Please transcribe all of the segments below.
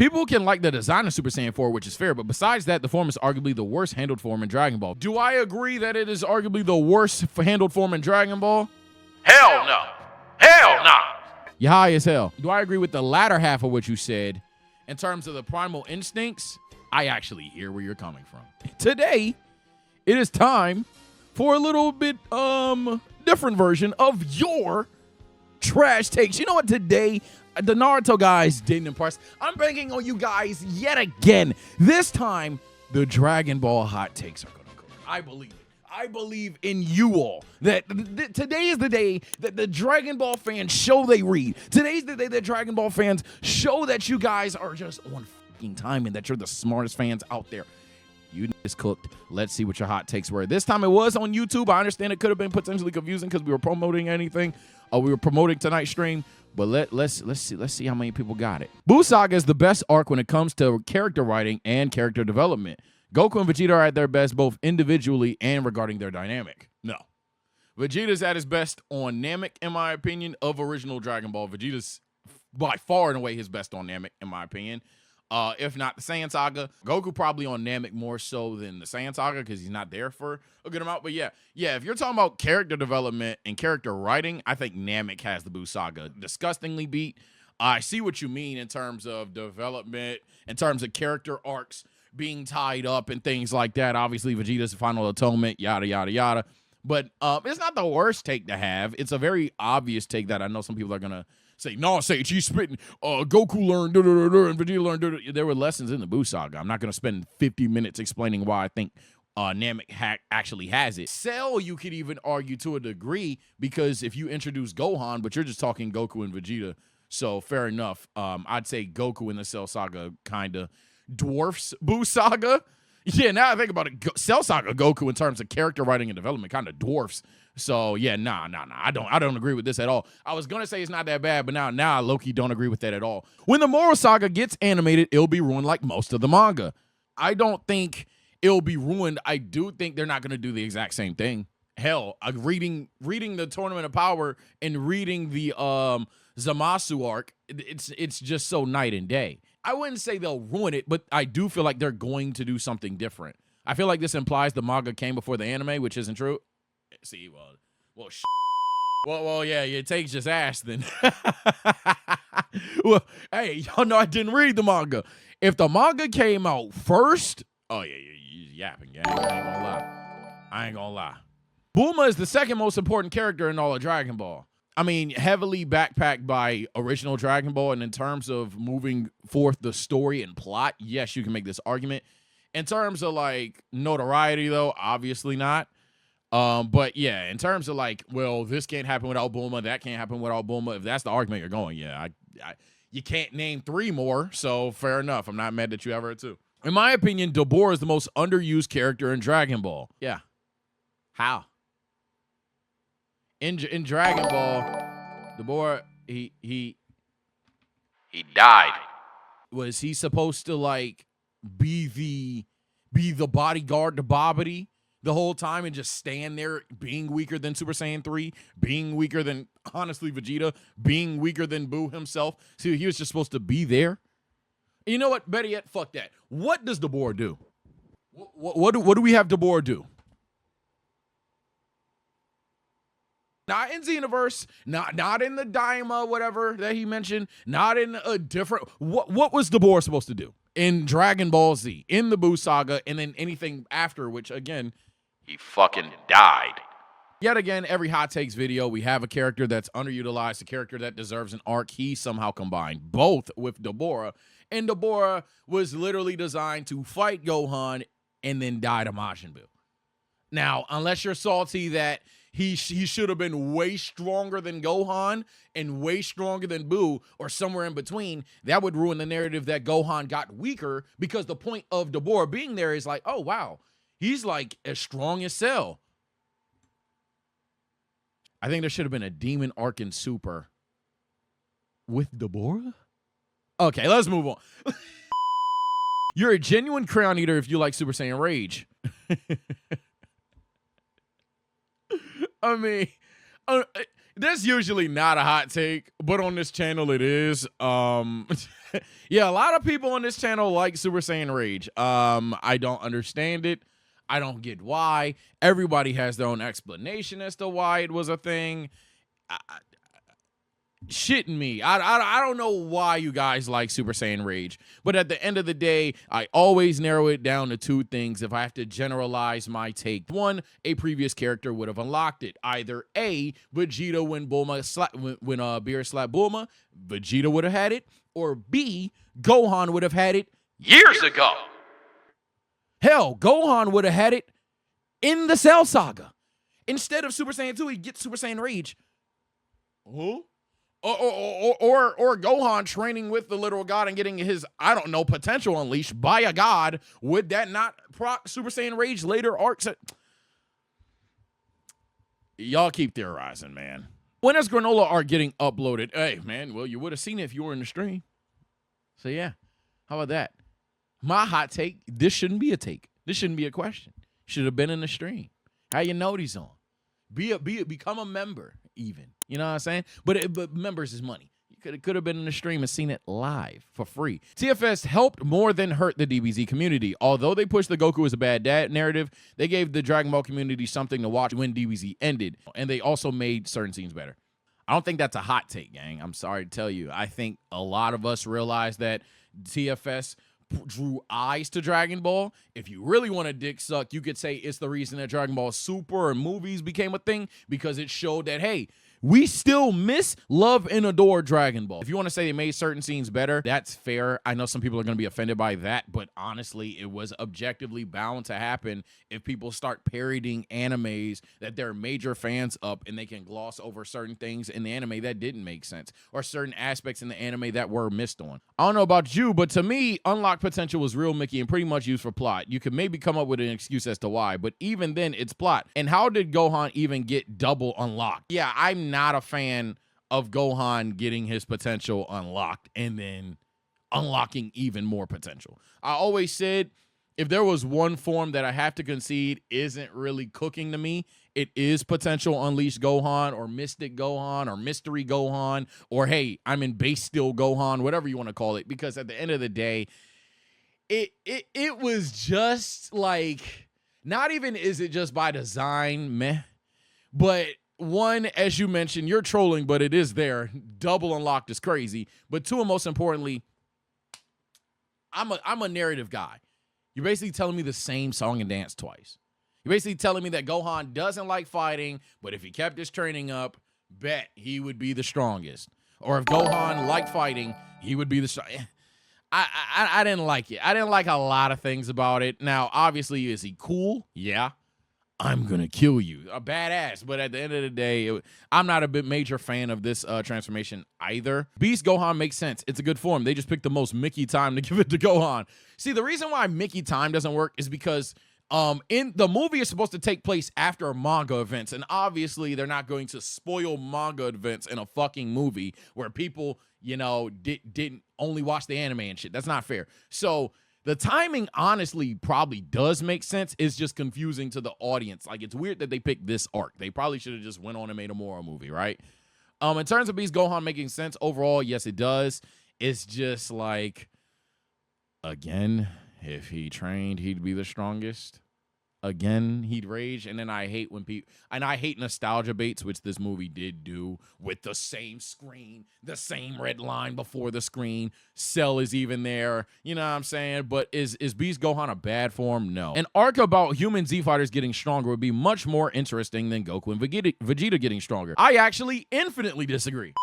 People can like the design of Super Saiyan 4, which is fair, but besides that, the form is arguably the worst handled form in Dragon Ball. Do I agree that it is arguably the worst handled form in Dragon Ball? Hell no. Hell no. You're high as hell. Do I agree with the latter half of what you said? In terms of the primal instincts, I actually hear where you're coming from. Today, it is time for a little bit different version of your trash takes. You know what? Today, the Naruto guys didn't impress. I'm banking on you guys yet again. This time, the Dragon Ball hot takes are going to go. I believe it. I believe in you all. That today is the day that the Dragon Ball fans show they read. Today's the day that Dragon Ball fans show that you guys are just on fucking time and that you're the smartest fans out there. You is cooked. Let's see what your hot takes were. This time it was on YouTube. I understand it could have been potentially confusing because we were promoting anything. We were promoting tonight's stream. But let's see how many people got it. Buu Saga is the best arc when it comes to character writing and character development. Goku and Vegeta are at their best both individually and regarding their dynamic. No. Vegeta's at his best on Namek, in my opinion, of original Dragon Ball. Vegeta's by far and away his best on Namek, in my opinion. If not the Saiyan Saga. Goku probably on Namek more so than the Saiyan Saga because he's not there for a good amount. But yeah, if you're talking about character development and character writing, I think Namek has the Buu Saga disgustingly beat. I see what you mean in terms of development, in terms of character arcs being tied up and things like that. Obviously, Vegeta's final atonement, yada, yada, yada. But it's not the worst take to have. It's a very obvious take that I know some people are going to say, no, Sage, he's spitting. Goku learned, and Vegeta learned. There were lessons in the Buu Saga. I'm not going to spend 50 minutes explaining why I think Namek actually has it. Cell, you could even argue to a degree, because if you introduce Gohan, but you're just talking Goku and Vegeta, so fair enough. I'd say Goku in the Cell Saga kind of dwarfs Buu Saga. Yeah, now I think about it, Cell Saga Goku in terms of character writing and development kind of dwarfs. So yeah, nah. I don't agree with this at all. I was gonna say it's not that bad, but now I low-key don't agree with that at all. When the Moro Saga gets animated, it'll be ruined like most of the manga. I don't think it'll be ruined. I do think they're not gonna do the exact same thing. Hell, reading the Tournament of Power and reading the Zamasu arc, it's just so night and day. I wouldn't say they'll ruin it, but I do feel like they're going to do something different. I feel like this implies the manga came before the anime, which isn't true. See, well, yeah, it takes just ass then. Well, hey, y'all know I didn't read the manga. If the manga came out first, oh yeah, you're yapping, gang. I ain't gonna lie. Bulma is the second most important character in all of Dragon Ball. I mean, heavily backpacked by original Dragon Ball, and in terms of moving forth the story and plot, yes, you can make this argument. In terms of, like, notoriety, though, obviously not. But, yeah, in terms of, like, well, this can't happen without Bulma, that can't happen without Bulma, if that's the argument you're going, yeah, you can't name 3 more, so fair enough. I'm not mad that you ever too. In my opinion, Dabura is the most underused character in Dragon Ball. Yeah. How? In Dragon Ball, Dabura, he died. Was he supposed to like be the bodyguard to Babidi the whole time and just stand there being weaker than Super Saiyan 3, being weaker than honestly Vegeta, being weaker than Buu himself? See, he was just supposed to be there. And you know what? Better yet, fuck that. What does Dabura do? What do we have Dabura do? Not in Xenoverse, not in the Daima, whatever that he mentioned, not in a different. What was Dabura supposed to do in Dragon Ball Z, in the Buu Saga, and then anything after? Which again, he fucking died. Yet again, every hot takes video, we have a character that's underutilized, a character that deserves an arc. He somehow combined both with Dabura, and Dabura was literally designed to fight Gohan and then die to Majin Buu. Now, unless you're salty that he should have been way stronger than Gohan and way stronger than Buu or somewhere in between, that would ruin the narrative that Gohan got weaker, because the point of Dabura being there is like, oh, wow, he's like as strong as Cell. I think there should have been a demon arc in Super with Dabura. Okay, let's move on. You're a genuine crayon eater if you like Super Saiyan Rage. I mean, That's usually not a hot take, but on this channel it is. Yeah, a lot of people on this channel like Super Saiyan Rage. I don't understand it. I don't get why. Everybody has their own explanation as to why it was a thing. Shitting me. I don't know why you guys like Super Saiyan Rage, but at the end of the day, I always narrow it down to two things if I have to generalize my take. One, a previous character would have unlocked it. Either A, Vegeta when Beerus slapped Bulma, Vegeta would have had it, or B, Gohan would have had it Years ago. Hell, Gohan would have had it in the Cell Saga. Instead of Super Saiyan 2, he gets Super Saiyan Rage. Who? Or Gohan training with the literal god and getting his, I don't know, potential unleashed by a god. Would that not proc Super Saiyan Rage later arcs? Y'all keep theorizing, man. When is Granola art getting uploaded? Hey, man, well, you would have seen it if you were in the stream. So, yeah. How about that? My hot take, this shouldn't be a take. This shouldn't be a question. Should have been in the stream. How you know these on? Become a member, even. You know what I'm saying? But members is money. You could have been in the stream and seen it live for free. TFS helped more than hurt the DBZ community. Although they pushed the Goku as a bad dad narrative, they gave the Dragon Ball community something to watch when DBZ ended. And they also made certain scenes better. I don't think that's a hot take, gang. I'm sorry to tell you. I think a lot of us realize that TFS drew eyes to Dragon Ball. If you really want to dick suck, you could say it's the reason that Dragon Ball Super and movies became a thing, because it showed that, hey, we still miss, love, and adore Dragon Ball. If you want to say they made certain scenes better, that's fair. I know some people are going to be offended by that, but honestly, it was objectively bound to happen if people start parodying animes that they're major fans of, and they can gloss over certain things in the anime that didn't make sense, or certain aspects in the anime that were missed on. I don't know about you, but to me, unlocked potential was real Mickey and pretty much used for plot. You could maybe come up with an excuse as to why, but even then, it's plot. And how did Gohan even get double unlocked? Yeah, I'm not a fan of Gohan getting his potential unlocked and then unlocking even more potential. I always said, if there was one form that I have to concede isn't really cooking to me, it is potential unleashed Gohan, or mystic Gohan, or mystery Gohan, or hey, I'm in base steel Gohan, whatever you want to call it, because at the end of the day, it was just like, not even is it just by design, meh, but one, as you mentioned, you're trolling, but it is there. Double unlocked is crazy. But two, and most importantly, I'm a narrative guy. You're basically telling me the same song and dance twice. You're basically telling me that Gohan doesn't like fighting, but if he kept his training up, bet he would be the strongest. Or if Gohan liked fighting, he would be the strongest. I didn't like it. I didn't like a lot of things about it. Now, obviously, is he cool? Yeah. I'm gonna kill you, a badass. But at the end of the day, I'm not a bit major fan of this transformation either. Beast Gohan makes sense. It's a good form. They just picked the most Mickey time to give it to Gohan. See, the reason why Mickey time doesn't work is because in the movie is supposed to take place after manga events, and obviously they're not going to spoil manga events in a fucking movie where people, you know, didn't only watch the anime and shit. That's not fair. So the timing honestly probably does make sense. It's just confusing to the audience. Like, it's weird that they picked this arc. They probably should have just went on and made a Moro movie, right? In terms of Beast Gohan making sense overall, yes, it does. It's just like, again, if he trained, he'd be the strongest. Again, he'd rage. And then I hate when people, and I hate nostalgia baits, which this movie did do, with the same screen, the same red line before the screen. Cell is even there. You know what I'm saying? But is Beast Gohan a bad form? No. An arc about human Z fighters getting stronger would be much more interesting than Goku and Vegeta getting stronger. I actually infinitely disagree.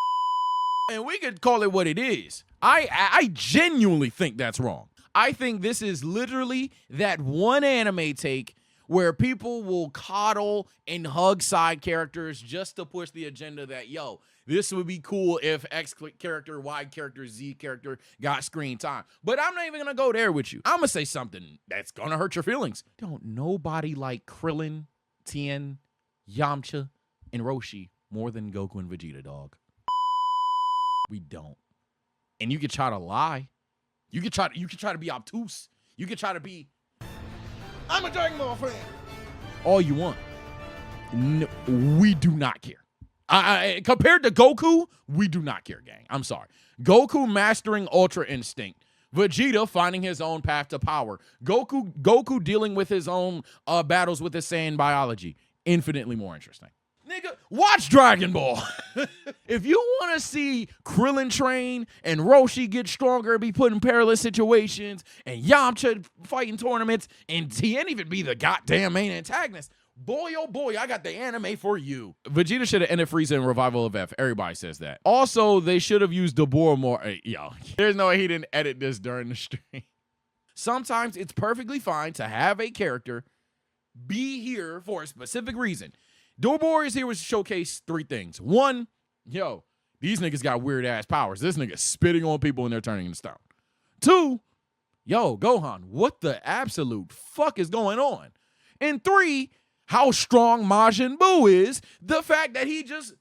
And we could call it what it is. I genuinely think that's wrong. I think this is literally that one anime take where people will coddle and hug side characters just to push the agenda that, yo, this would be cool if X character, Y character, Z character got screen time. But I'm not even going to go there with you. I'm going to say something that's going to hurt your feelings. Don't nobody like Krillin, Tien, Yamcha, and Roshi more than Goku and Vegeta, dog. We don't. And you could try to lie. You could try to be obtuse. You could try to be, I'm a Dragon Ball fan, all you want. No, we do not care. Compared to Goku, we do not care, gang. I'm sorry. Goku mastering Ultra Instinct. Vegeta finding his own path to power. Goku dealing with his own battles with his Saiyan biology. Infinitely more interesting. Nigga, watch Dragon Ball. If you want to see Krillin train and Roshi get stronger and be put in perilous situations and Yamcha fight in tournaments and he ain't even be the goddamn main antagonist, boy, oh boy, I got the anime for you. Vegeta should have ended Frieza in Revival of F. Everybody says that. Also, they should have used Dabura more. Yo, there's no way he didn't edit this during the stream. Sometimes it's perfectly fine to have a character be here for a specific reason. Dabura is here to showcase 3 things. 1, yo, these niggas got weird ass powers. This nigga spitting on people and they're turning into stone. 2, yo, Gohan, what the absolute fuck is going on? And 3, how strong Majin Buu is, the fact that he just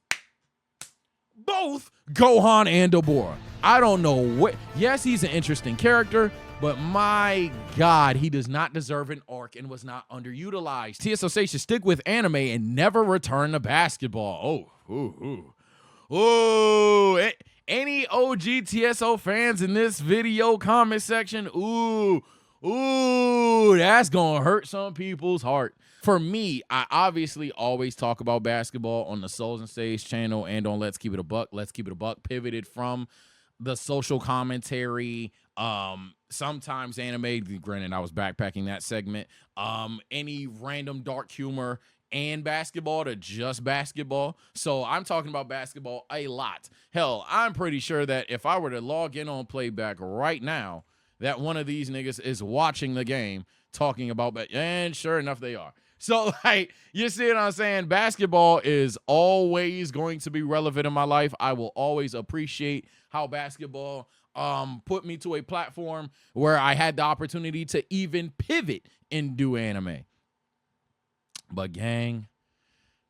both Gohan and Dabura. I don't know what. Yes, he's an interesting character, but my God, he does not deserve an arc and was not underutilized. TSOC should stick with anime and never return to basketball. Any OG TSO fans in this video comment section? Ooh, that's gonna hurt some people's heart. For me, I obviously always talk about basketball on the Souls and Sage channel and on Let's Keep It a Buck. Let's Keep It a Buck pivoted from the social commentary, sometimes anime. Granted, I was backpacking that segment. Any random dark humor and basketball to just basketball. So I'm talking about basketball a lot. Hell, I'm pretty sure that if I were to log in on playback right now, that one of these niggas is watching the game talking about, and sure enough, they are. So, like, you see what I'm saying? Basketball is always going to be relevant in my life. I will always appreciate how basketball put me to a platform where I had the opportunity to even pivot and do anime. But gang,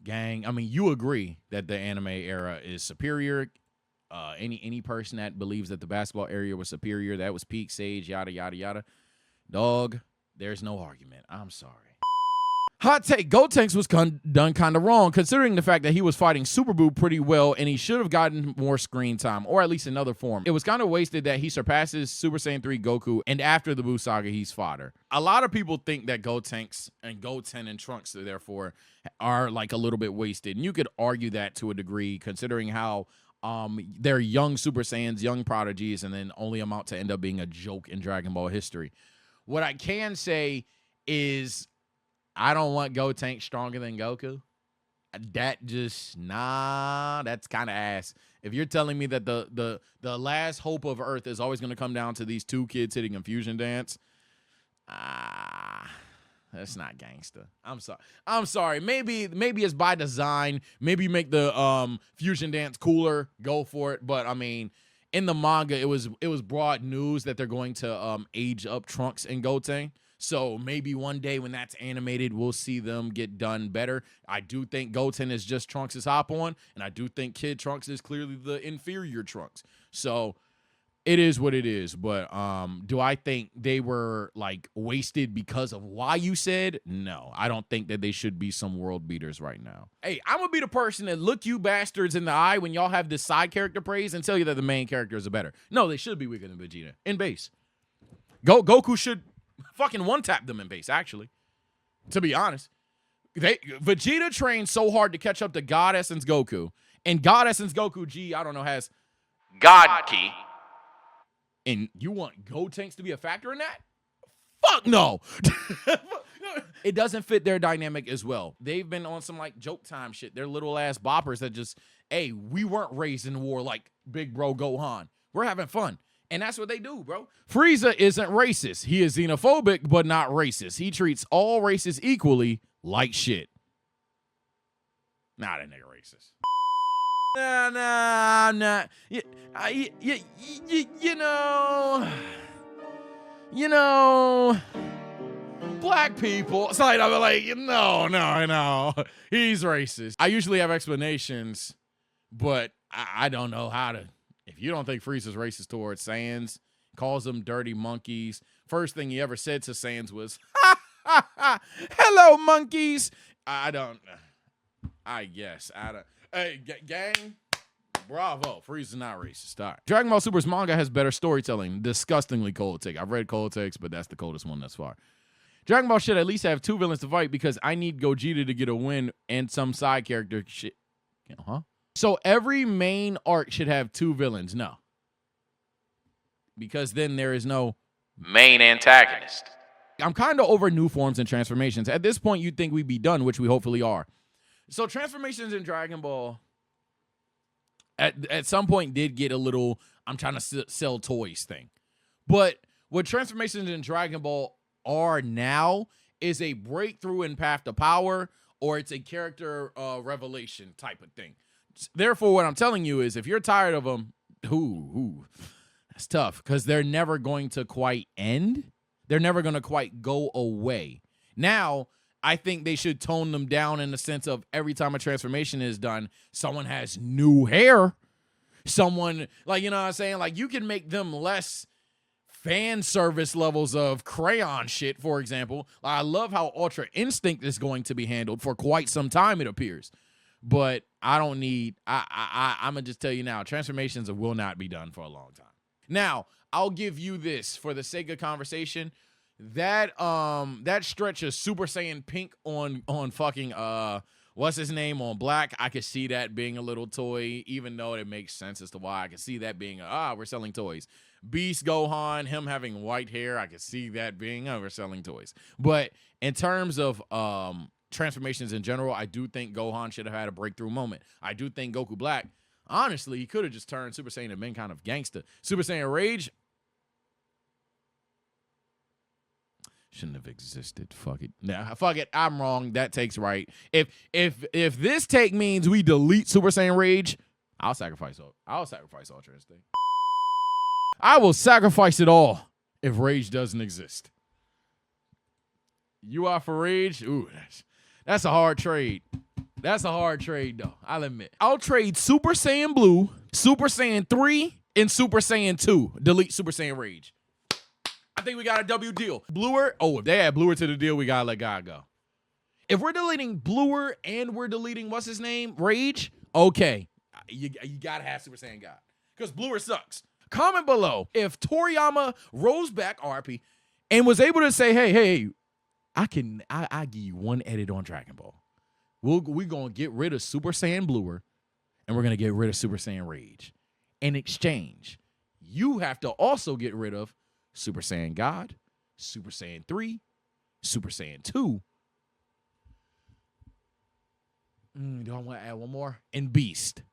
I mean, you agree that the anime era is superior. Any person that believes that the basketball area was superior, that was peak Sage, yada, yada, yada. Dog, there's no argument. I'm sorry. Hot take, Gotenks was done kind of wrong, considering the fact that he was fighting Super Buu pretty well, and he should have gotten more screen time, or at least another form. It was kind of wasted that he surpasses Super Saiyan 3 Goku, and after the Buu saga, he's fodder. A lot of people think that Gotenks and Goten and Trunks, therefore, are like a little bit wasted, and you could argue that to a degree, considering how they're young Super Saiyans, young prodigies, and then only amount to end up being a joke in Dragon Ball history. What I can say is I don't want Gotenks stronger than Goku. That just, that's kind of ass. If you're telling me that the last hope of Earth is always going to come down to these 2 kids hitting a fusion dance, that's not gangster. I'm sorry. Maybe it's by design. Maybe make the fusion dance cooler. Go for it. But I mean, in the manga, it was broad news that they're going to age up Trunks and Goten. So maybe one day when that's animated, we'll see them get done better. I do think Goten is just Trunks' hop-on, and I do think Kid Trunks is clearly the inferior Trunks. So it is what it is. But do I think they were, like, wasted because of why you said? No. I don't think that they should be some world beaters right now. Hey, I'm going to be the person that look you bastards in the eye when y'all have this side character praise and tell you that the main characters are better. No, they should be weaker than Vegeta in base. Goku should fucking one-tap them in base, actually. To be honest. Vegeta trained so hard to catch up to God Essence Goku. And God Essence Goku, I don't know, has God key. And you want Gotenks to be a factor in that? Fuck no. It doesn't fit their dynamic as well. They've been on some like joke time shit. They're little ass boppers that just, hey, we weren't raised in war like big bro Gohan. We're having fun. And that's what they do, bro. Frieza isn't racist. He is xenophobic, but not racist. He treats all races equally like shit. Nah, that nigga racist. Nah. You know, black people. It's like, I'm like, no. He's racist. I usually have explanations, but I don't know how to. If you don't think Frieza's racist towards Saiyans, calls them dirty monkeys. First thing he ever said to Saiyans was, hello, monkeys. I guess. Hey, gang. Bravo. Frieza's not racist. All right. Dragon Ball Super's manga has better storytelling. Disgustingly cold take. I've read cold takes, but that's the coldest one thus far. Dragon Ball should at least have 2 villains to fight because I need Gogeta to get a win and some side character shit. Huh? So every main arc should have 2 villains. No. Because then there is no Main antagonist. I'm kind of over new forms and transformations. At this point, you'd think we'd be done, which we hopefully are. So transformations in Dragon Ball at some point did get a little I'm trying to sell toys thing. But what transformations in Dragon Ball are now is a breakthrough in path to power, or it's a character revelation type of thing. Therefore, what I'm telling you is if you're tired of them, that's tough because they're never going to quite end. They're never going to quite go away. Now, I think they should tone them down in the sense of every time a transformation is done, someone has new hair. Someone, like, you know what I'm saying? Like, you can make them less fan service levels of crayon shit, for example. I love how Ultra Instinct is going to be handled for quite some time, it appears. But I don't need, I'm going to just tell you now, transformations will not be done for a long time. Now, I'll give you this for the sake of conversation. That stretch of Super Saiyan Pink on fucking what's his name on Black, I could see that being a little toy, even though it makes sense as to why. I could see that being we're selling toys. Beast Gohan, him having white hair, I could see that being we're selling toys. But in terms of transformations in general, I do think Gohan should have had a breakthrough moment. I do think Goku Black, honestly, he could have just turned Super Saiyan and been kind of gangster. Super Saiyan Rage shouldn't have existed. Fuck it. Nah, fuck it. I'm wrong. That take's right. If this take means we delete Super Saiyan Rage, I'll sacrifice Ultra Instinct. I will sacrifice it all if Rage doesn't exist. You are for Rage? Ooh, that's a hard trade. That's a hard trade, though. I'll admit. I'll trade Super Saiyan Blue, Super Saiyan 3, and Super Saiyan 2. Delete Super Saiyan Rage. I think we got a W deal. Bluer, if they add Bluer to the deal, we got to let God go. If we're deleting Bluer and we're deleting, what's his name? Rage? Okay. You got to have Super Saiyan God. Because Bluer sucks. Comment below if Toriyama rose back RP and was able to say, hey, I give you one edit on Dragon Ball. We're going to get rid of Super Saiyan Bluer and we're going to get rid of Super Saiyan Rage. In exchange, you have to also get rid of Super Saiyan God, Super Saiyan 3, Super Saiyan 2. Do I want to add one more? And Beast.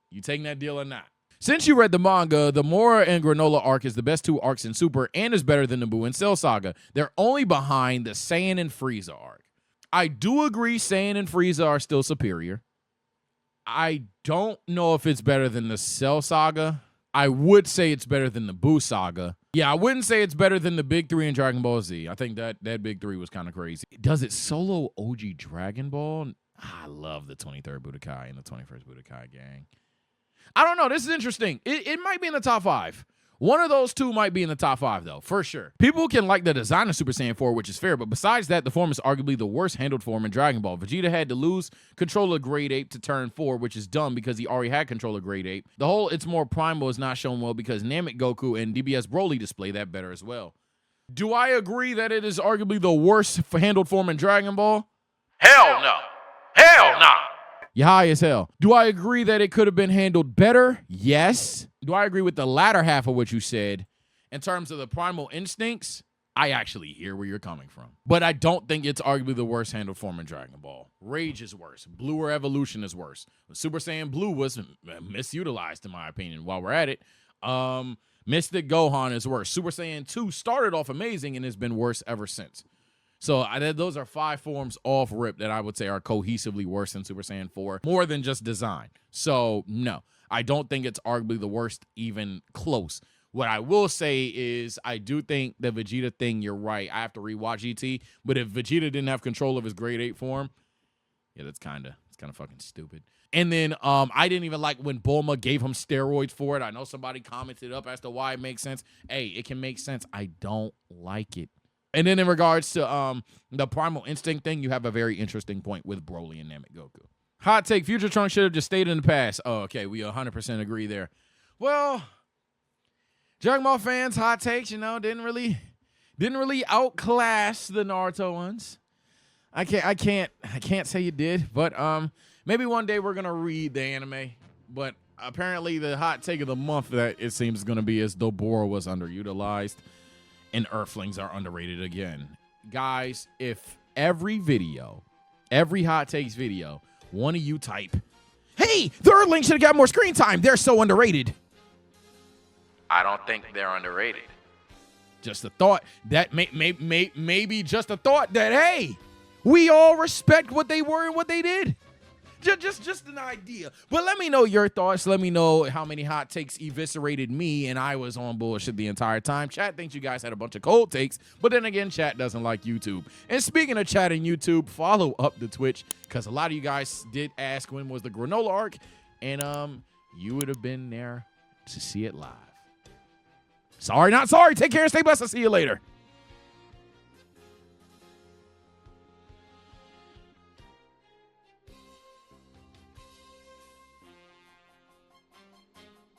You taking that deal or not? Since you read the manga, the Mora and Granola arc is the best 2 arcs in Super and is better than the Buu and Cell saga. They're only behind the Saiyan and Frieza arc. I do agree Saiyan and Frieza are still superior. I don't know if it's better than the Cell saga. I would say it's better than the Buu saga. Yeah, I wouldn't say it's better than the Big 3 in Dragon Ball Z. I think that Big 3 was kind of crazy. Does it solo OG Dragon Ball? I love the 23rd Budokai and the 21st Budokai, gang. I don't know. This is interesting. It might be in the top 5. One of those 2 might be in the top 5, though, for sure. People can like the design of Super Saiyan 4, which is fair, but besides that, the form is arguably the worst handled form in Dragon Ball. Vegeta had to lose control of Grade 8 to turn 4, which is dumb because he already had control of Grade 8. The whole It's More Primal is not shown well because Namek Goku and DBS Broly display that better as well. Do I agree that it is arguably the worst handled form in Dragon Ball? Hell no. Hell no. You're high as hell. Do I agree that it could have been handled better? Yes. Do I agree with the latter half of what you said? In terms of the primal instincts, I actually hear where you're coming from. But I don't think it's arguably the worst handled form in Dragon Ball. Rage is worse. Bluer Evolution is worse. Super Saiyan Blue was misutilized, in my opinion. While we're at it, Mystic Gohan is worse. Super Saiyan 2 started off amazing and has been worse ever since. So those are 5 forms off rip that I would say are cohesively worse than Super Saiyan 4, more than just design. So no, I don't think it's arguably the worst, even close. What I will say is I do think the Vegeta thing, you're right. I have to rewatch GT, but if Vegeta didn't have control of his Grade 8 form, yeah, it's kind of fucking stupid. And then I didn't even like when Bulma gave him steroids for it. I know somebody commented up as to why it makes sense. Hey, it can make sense. I don't like it. And then in regards to the Primal Instinct thing, you have a very interesting point with Broly and Namek Goku. Hot take, future Trunks should have just stayed in the past. Oh, okay, we 100% agree there. Well, Dragon Ball fans, hot takes, didn't really outclass the Naruto ones. I can't say you did, but maybe one day we're gonna read the anime. But apparently the hot take of the month that it seems gonna be is Dabura was underutilized and Earthlings are underrated again. Guys, if every hot takes video, one of you type, hey, the Earthlings should have got more screen time. They're so underrated. I don't think they're underrated. Just a thought that maybe just a thought that, hey, we all respect what they were and what they did. Just an idea. But let me know your thoughts. Let me know how many hot takes eviscerated me and I was on bullshit the entire time. Chat thinks you guys had a bunch of cold takes, but then again, chat doesn't like YouTube. And speaking of chat and YouTube, follow up the Twitch because a lot of you guys did ask when was the granola arc, and you would have been there to see it live. Sorry, not sorry. Take care and stay blessed. I'll see you later.